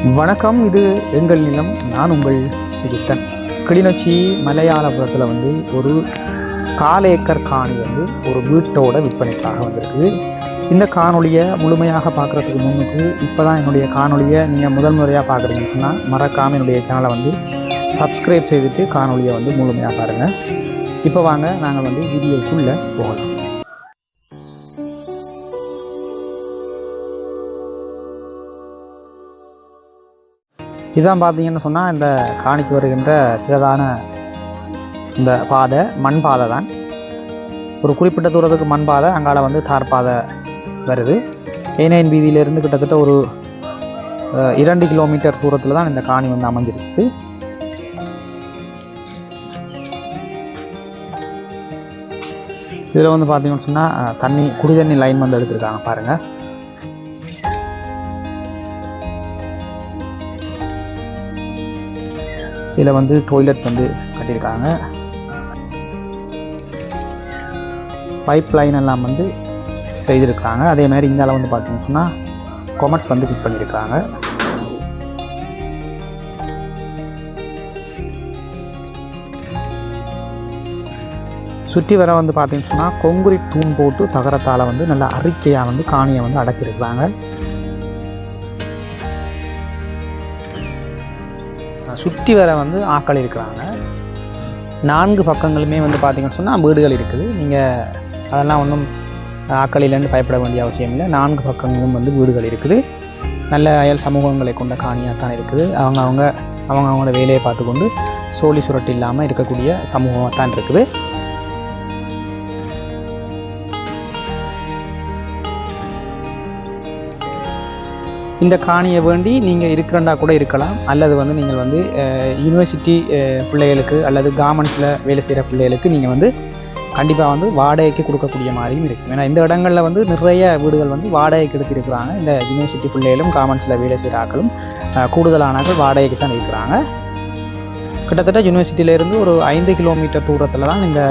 வணக்கம், இது எங்கள் நிலம். நான் உங்கள் சுகித்தன். கிளிநொச்சி மலையாளபுரத்தில் ஒரு 4 ஏக்கர் காணி ஒரு வீட்டோட விற்பனைக்காக வந்திருக்கு. இந்த காணொலியை முழுமையாக பார்க்குறதுக்கு முன்னுக்கு இப்போ தான் என்னுடைய காணொலியை நீங்கள் முதல் முறையாக பார்க்குறீங்கன்னு சொன்னால் மறக்காமல் என்னுடைய சேனலை சப்ஸ்கிரைப் செய்துட்டு காணொலியை முழுமையாக பாருங்கள். இப்போ வாங்க நாங்கள் வீடியோக்குள்ளே போகலாம். இதான் பார்த்தீங்கன்னு சொன்னால் இந்த காணிக்கு வருகின்ற பிரதான இந்த பாதை மண் பாதை தான். ஒரு குறிப்பிட்ட தூரத்துக்கு மண் பாதை, அங்கால தார் பாதை வருது. ஏனையின் வீதியிலேருந்து கிட்டத்தட்ட ஒரு 2 கிலோமீட்டர் தூரத்தில் தான் இந்த காணி அமைஞ்சிருக்கு. இதில் பார்த்தீங்கன்னு சொன்னால் குடி தண்ணி லைன் எடுத்துருக்காங்க பாருங்கள். இதில் டாய்லெட் கட்டியிருக்காங்க. பைப் லைன் எல்லாம் செய்திருக்காங்க. அதே மாதிரி இங்கால பார்த்தீங்கன்னு சொன்னால் கொமட் ஃபிட் பண்ணியிருக்காங்க. சுற்றி வர பார்த்தீங்கன்னு சொன்னால் கொங்குரிட் தூண் போட்டு தகரத்தால் நல்லா அறிக்கையாக காணியை அடைச்சிருக்கிறாங்க. சுற்றி வர ஆக்கள் இருக்கிறாங்க. 4 பக்கங்களுமே பார்த்தீங்கன்னு சொன்னால் வீடுகள் இருக்குது. நீங்கள் அதெல்லாம் ஒன்றும் ஆக்கள் இல்லைன்னு பயப்பட வேண்டிய அவசியம் இல்லை. 4 பக்கங்களும் வீடுகள் இருக்குது. நல்ல அயல் சமூகங்களை கொண்ட காணியாக தான் இருக்குது. அவங்களோட வேலையை பார்த்துக்கொண்டு சோழி சுரட்டு இல்லாமல் இருக்கக்கூடிய சமூகமாக தான் இருக்குது. இந்த காணியை வேண்டி நீங்கள் இருக்கிறண்டா கூட இருக்கலாம், அல்லது நீங்கள் யூனிவர்சிட்டி பிள்ளைகளுக்கு அல்லது கவர்மெண்ட்ஸில் வேலை செய்கிற பிள்ளைகளுக்கு நீங்கள் கண்டிப்பாக வாடகைக்கு கொடுக்கக்கூடிய மாதிரியும் இருக்கும். ஏன்னா இந்த இடங்களில் நிறைய வீடுகள் வாடகைக்கு எடுத்திருக்கிறாங்க. இந்த யூனிவர்சிட்டி பிள்ளைகளும் கவர்மெண்ட்ஸில் வேலை செய்கிற ஆக்களும் கூடுதலானாக்கள் வாடகைக்கு தான் இருக்கிறாங்க. கிட்டத்தட்ட யூனிவர்சிட்டியிலேருந்து ஒரு 5 கிலோமீட்டர் தூரத்தில் தான் இந்த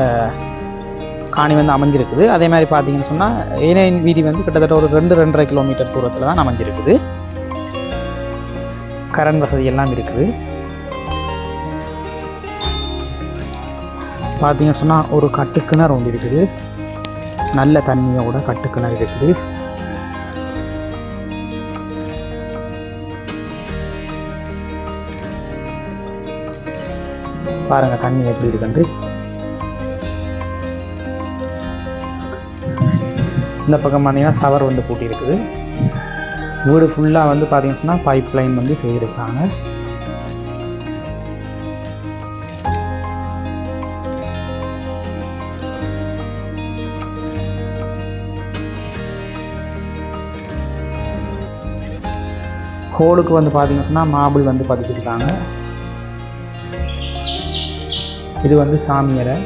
காணி அமைஞ்சிருக்குது. அதே மாதிரி பார்த்தீங்கன்னு சொன்னால் ஏனையின் வீதி கிட்டத்தட்ட ஒரு 2-2.5 கிலோமீட்டர் தூரத்தில் தான் அமைஞ்சிருக்குது. கரண்ட் வசதி எல்லாம் இருக்குது. பார்த்தீங்கன்னு சொன்னால் ஒரு கட்டுக்கிணறு ஒன்று இருக்குது. நல்ல தண்ணியோட கட்டுக்கிணறு இருக்குது. பாருங்க தண்ணி எப்படி இருக்குன்னு. இந்த பக்கம் பார்த்தீங்கன்னா சவர் பூட்டி இருக்குது. வீடு ஃபுல்லாக பார்த்தீங்கன்னு சொன்னால் பைப் லைன் செய்திருக்காங்க. ஹோலுக்கு பார்த்தீங்கன்னு சொன்னால் மாபிள் பதிச்சிருக்காங்க. இது சாமியரை.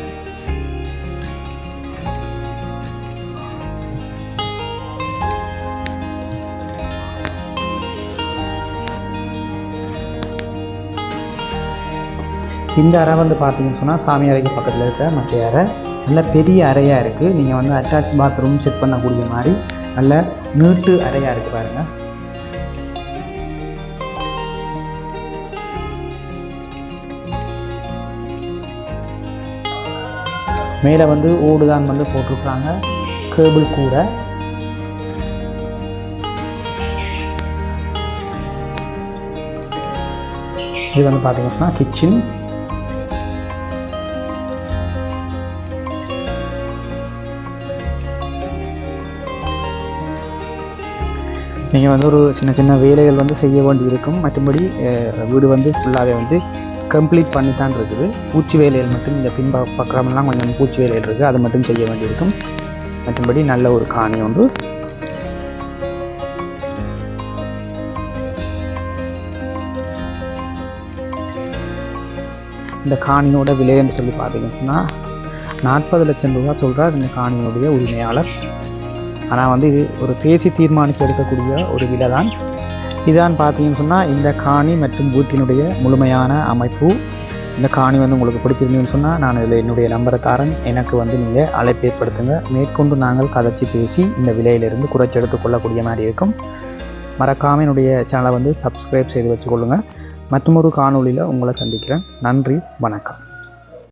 இந்த அறை பார்த்தீங்கன்னு சொன்னால் சாமி அறைக்கு பக்கத்தில் இருக்க மற்ற அறை நல்ல பெரிய அறையாக இருக்குது. நீங்கள் அட்டாச் பாத்ரூம் செட் பண்ணக்கூடிய மாதிரி நல்ல நீட்டு அறையாக இருக்குது பாருங்கள். மேலே ஓடு தான் போட்டிருக்காங்க. கேபிள் கூட. இது பார்த்தீங்கன்னு சொன்னால் கிச்சன். நீங்கள் ஒரு சின்ன சின்ன வேலைகள் செய்ய வேண்டி இருக்கும். மற்றபடி வீடு ஃபுல்லாகவே கம்ப்ளீட் பண்ணி தான் இருக்குது. பூச்சி வேலைகள் மட்டும் இந்த பக்கமெல்லாம் கொஞ்சம் பூச்சி வேலைகள் இருக்குது, அது மட்டும் செய்ய வேண்டியிருக்கும். மற்றபடி நல்ல ஒரு காணி உண்டு. இந்த காணியோட விலைன்னு சொல்லி பார்த்தீங்கன்னு சொன்னால் 40 லட்சம் ரூபா சொல்கிறார் இந்த காணியோடைய உரிமையாளர். ஆனால் இது ஒரு பேசி தீர்மானித்து எடுக்கக்கூடிய ஒரு விலை தான். இதான் பார்த்தீங்கன்னு சொன்னால் இந்த காணி மற்றும் வீட்டினுடைய முழுமையான அமைப்பு. இந்த காணி உங்களுக்கு பிடிச்சிருந்தீங்கன்னு சொன்னால் நான் இதில் என்னுடைய நம்பரை தரேன். எனக்கு நீங்கள் அழைப்பு ஏற்படுத்துங்க. மேற்கொண்டு நாங்கள் கதைச்சி பேசி இந்த விலையிலிருந்து குறைச்சி எடுத்துக்கொள்ளக்கூடிய மாதிரி இருக்கும். மறக்காமல் என்னுடைய சேனலை வந்து சப்ஸ்கிரைப் செய்து வச்சுக்கொள்ளுங்கள். மற்றொரு காணொளியில் உங்களை சந்திக்கிறேன். நன்றி, வணக்கம்.